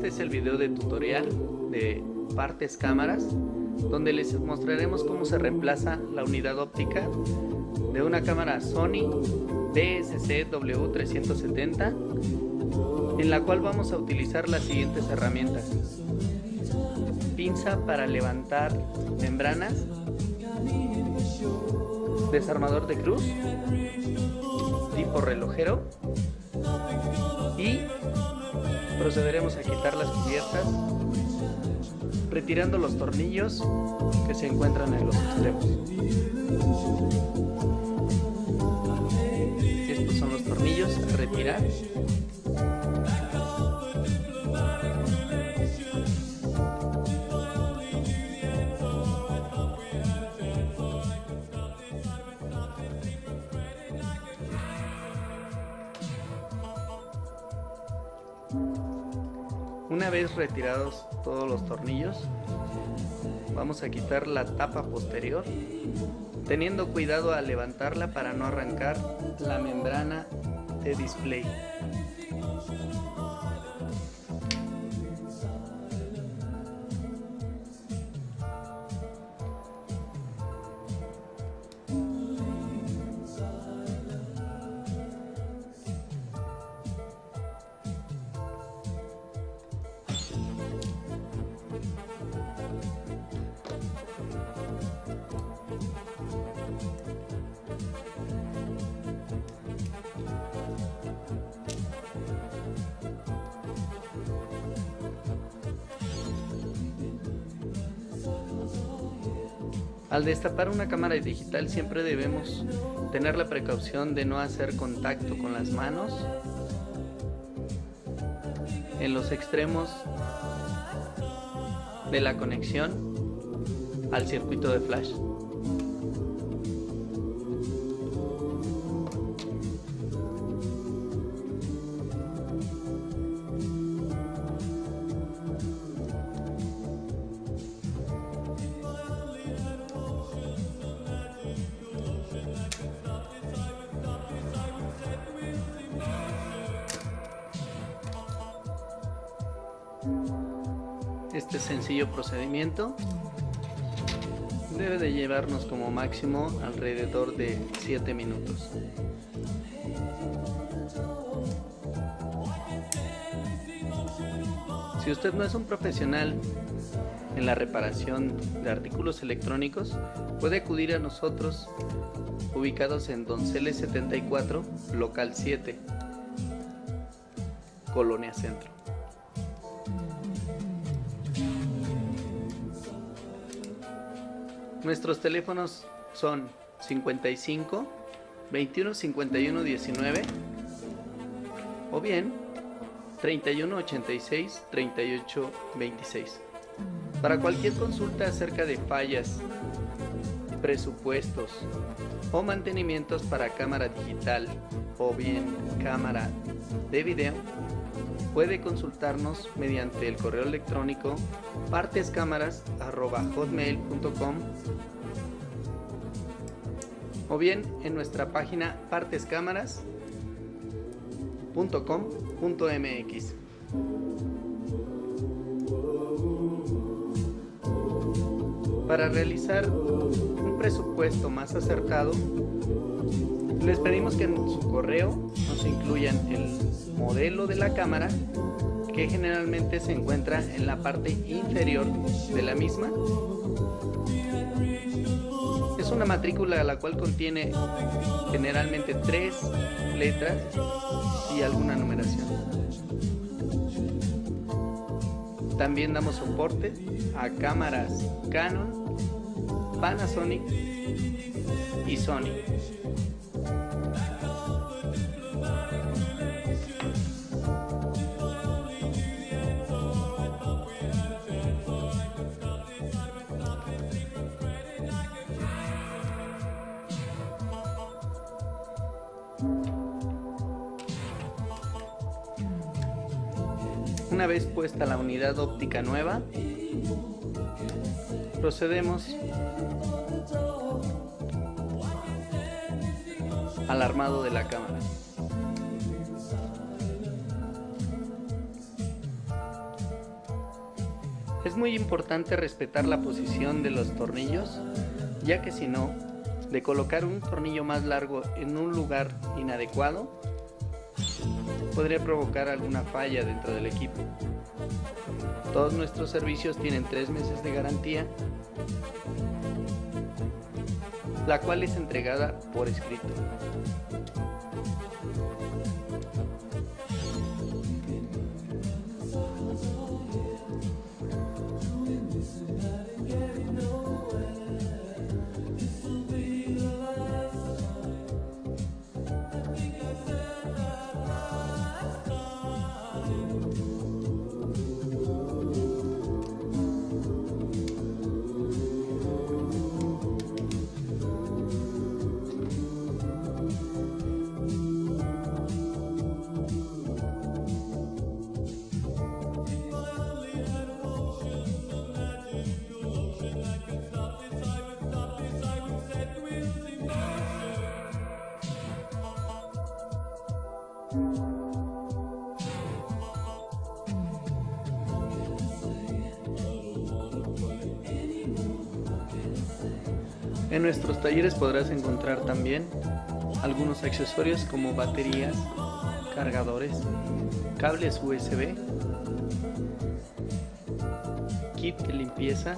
Este es el video de tutorial de partes cámaras, donde les mostraremos cómo se reemplaza la unidad óptica de una cámara Sony DSC-W370, en la cual vamos a utilizar las siguientes herramientas: pinza para levantar membranas, desarmador de cruz tipo relojero, y procederemos a quitar las cubiertas retirando los tornillos que se encuentran en los extremos. Estos son los tornillos a retirar. Una vez retirados todos los tornillos, vamos a quitar la tapa posterior, teniendo cuidado al levantarla para no arrancar la membrana de display. Al destapar una cámara digital siempre debemos tener la precaución de no hacer contacto con las manos en los extremos de la conexión al circuito de flash. Este sencillo procedimiento debe de llevarnos como máximo alrededor de 7 minutos. Si usted no es un profesional en la reparación de artículos electrónicos, puede acudir a nosotros, ubicados en Donceles 74, local 7, Colonia Centro. Nuestros teléfonos son 55 21 51 19 o bien 31 86 38 26. Para cualquier consulta acerca de fallas, presupuestos o mantenimientos para cámara digital o bien cámara de video, puede consultarnos mediante el correo electrónico partescamaras@hotmail.com o bien en nuestra página partescamaras.com.mx. Para realizar un presupuesto más acertado, les pedimos que en su correo nos incluyan el modelo de la cámara, que generalmente se encuentra en la parte inferior de la misma. Es una matrícula la cual contiene generalmente 3 letras y alguna numeración. También damos soporte a cámaras Canon, Panasonic y Sony. Una vez puesta la unidad óptica nueva, procedemos al armado de la cámara. muy importante respetar la posición de los tornillos, ya que si no, de colocar un tornillo más largo en un lugar inadecuado, podría provocar alguna falla dentro del equipo. Todos nuestros servicios tienen 3 meses de garantía, la cual es entregada por escrito. En nuestros talleres podrás encontrar también algunos accesorios como baterías, cargadores, cables USB, kit de limpieza,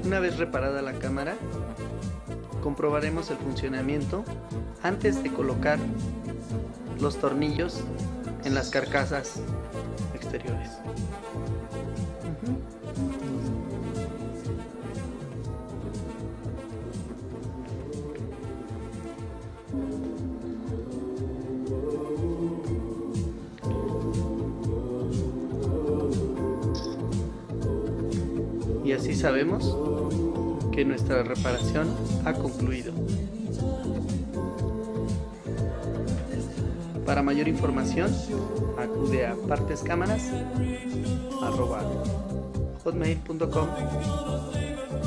Una vez reparada la cámara, comprobaremos el funcionamiento antes de colocar los tornillos en las carcasas exteriores. Y así sabemos que nuestra reparación ha concluido. Para mayor información, acude a partescámaras@hotmail.com,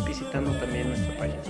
visitando también nuestra página.